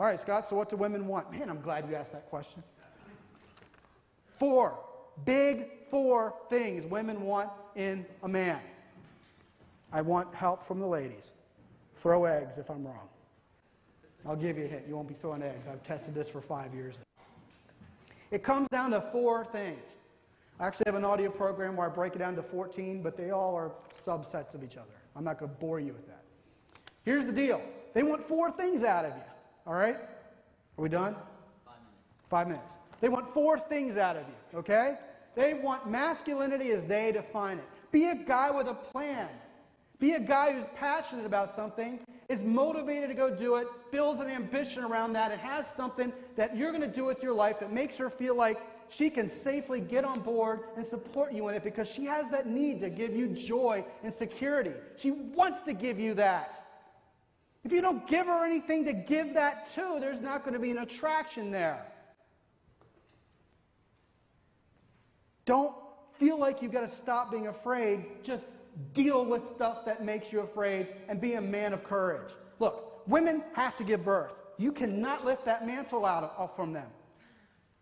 All right, Scott, so what do women want? Man, I'm glad you asked that question. 4 things women want in a man. I want help from the ladies. Throw eggs if I'm wrong. I'll give you a hint. You won't be throwing eggs. I've tested this for 5 years. It comes down to 4 things. I actually have an audio program where I break it down to 14, but they all are subsets of each other. I'm not going to bore you with that. Here's the deal. They want 4 things out of you. All right? Are we done? 5 minutes. 5 minutes. They want 4 things out of you, okay? They want masculinity as they define it. Be a guy with a plan. Be a guy who's passionate about something, is motivated to go do it, builds an ambition around that, and has something that you're going to do with your life that makes her feel like she can safely get on board and support you in it because she has that need to give you joy and security. She wants to give you that. If you don't give her anything to give that to, there's not going to be an attraction there. Don't feel like you've got to stop being afraid. Just deal with stuff that makes you afraid and be a man of courage. Look, women have to give birth. You cannot lift that mantle off from them.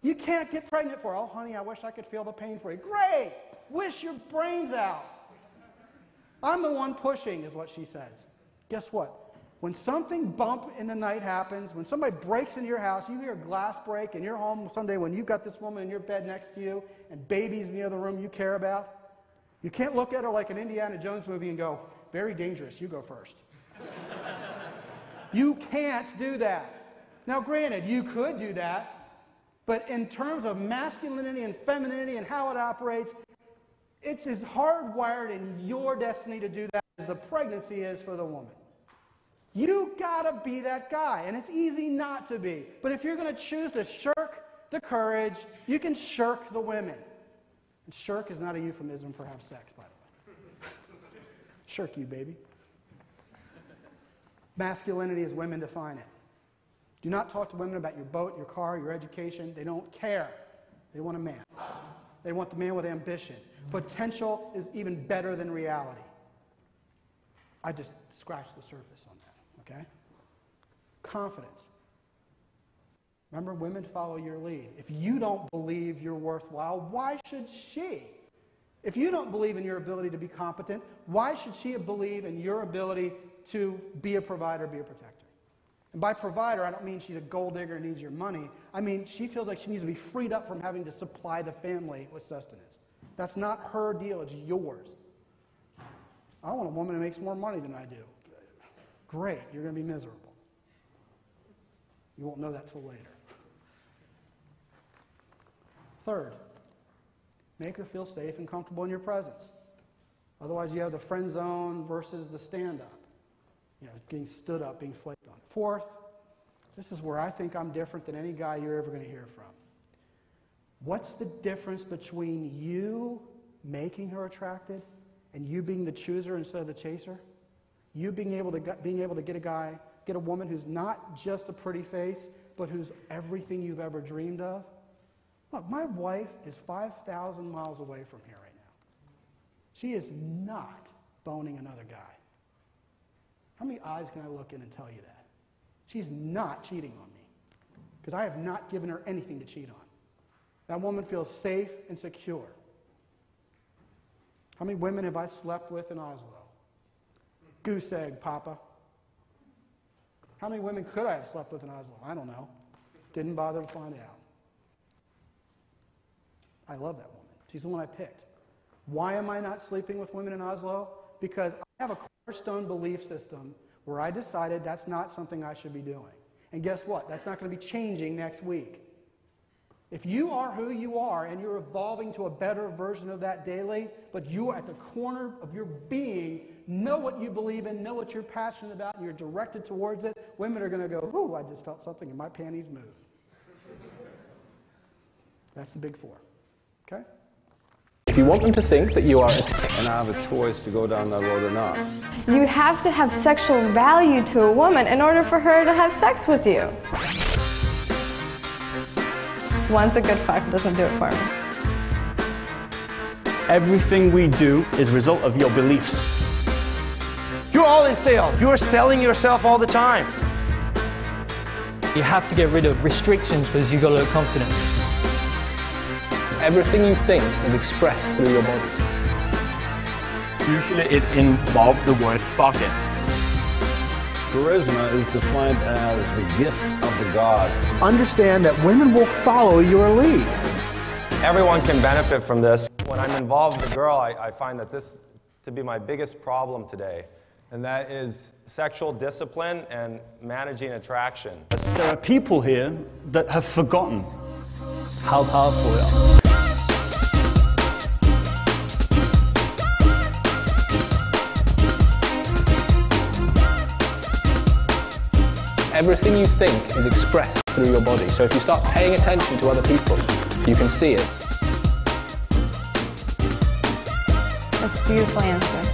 You can't get pregnant for her. Oh, honey, I wish I could feel the pain for you. Great! Wish your brains out. I'm the one pushing, is what she says. Guess what? When something bump in the night happens, when somebody breaks into your house, you hear a glass break in your home someday when you've got this woman in your bed next to you and babies in the other room you care about, you can't look at her like an Indiana Jones movie and go, very dangerous, you go first. You can't do that. Now, granted, you could do that, but in terms of masculinity and femininity and how it operates, it's as hardwired in your destiny to do that as the pregnancy is for the woman. You gotta be that guy, and it's easy not to be. But if you're going to choose to shirk the courage, you can shirk the women. And shirk is not a euphemism for have sex, by the way. Shirk you, baby. Masculinity as women define it. Do not talk to women about your boat, your car, your education. They don't care. They want a man. They want the man with ambition. Potential is even better than reality. I just scratched the surface on that, okay? Confidence. Remember, women follow your lead. If you don't believe you're worthwhile, why should she? If you don't believe in your ability to be competent, why should she believe in your ability to be a provider, be a protector? And by provider, I don't mean she's a gold digger and needs your money. I mean she feels like she needs to be freed up from having to supply the family with sustenance. That's not her deal, it's yours. I want a woman who makes more money than I do. Great, you're going to be miserable. You won't know that till later. Third, make her feel safe and comfortable in your presence. Otherwise, you have the friend zone versus the stand-up. You know, getting stood up, being flaked on. Fourth, this is where I think I'm different than any guy you're ever going to hear from. What's the difference between you making her attracted and you being the chooser instead of the chaser? You being able to get a woman who's not just a pretty face, but who's everything you've ever dreamed of? Look, my wife is 5,000 miles away from here right now. She is not boning another guy. How many eyes can I look in and tell you that? She's not cheating on me because I have not given her anything to cheat on. That woman feels safe and secure. How many women have I slept with in Oslo? Goose egg, Papa. How many women could I have slept with in Oslo? I don't know. Didn't bother to find out. I love that woman. She's the one I picked. Why am I not sleeping with women in Oslo? Because I have a cornerstone belief system where I decided that's not something I should be doing. And guess what? That's not going to be changing next week. If you are who you are and you're evolving to a better version of that daily, but you are at the corner of your being, know what you believe in, know what you're passionate about, and you're directed towards it, women are going to go, ooh, I just felt something and my panties move. That's the big four. Okay? If you want them to think that you are and I have a choice to go down that road or not. You have to have sexual value to a woman in order for her to have sex with you. Once a good fuck doesn't do it for me. Everything we do is a result of your beliefs. You're all in sales. You're selling yourself all the time. You have to get rid of restrictions because you've got to look confident. Everything you think is expressed through your body. Usually it involves the word fuck it. Charisma is defined as the gift of the gods. Understand that women will follow your lead. Everyone can benefit from this. When I'm involved with a girl, I find that this to be my biggest problem today, and that is sexual discipline and managing attraction. There are people here that have forgotten how powerful they are. Everything you think is expressed through your body. So if you start paying attention to other people, you can see it. That's a beautiful answer.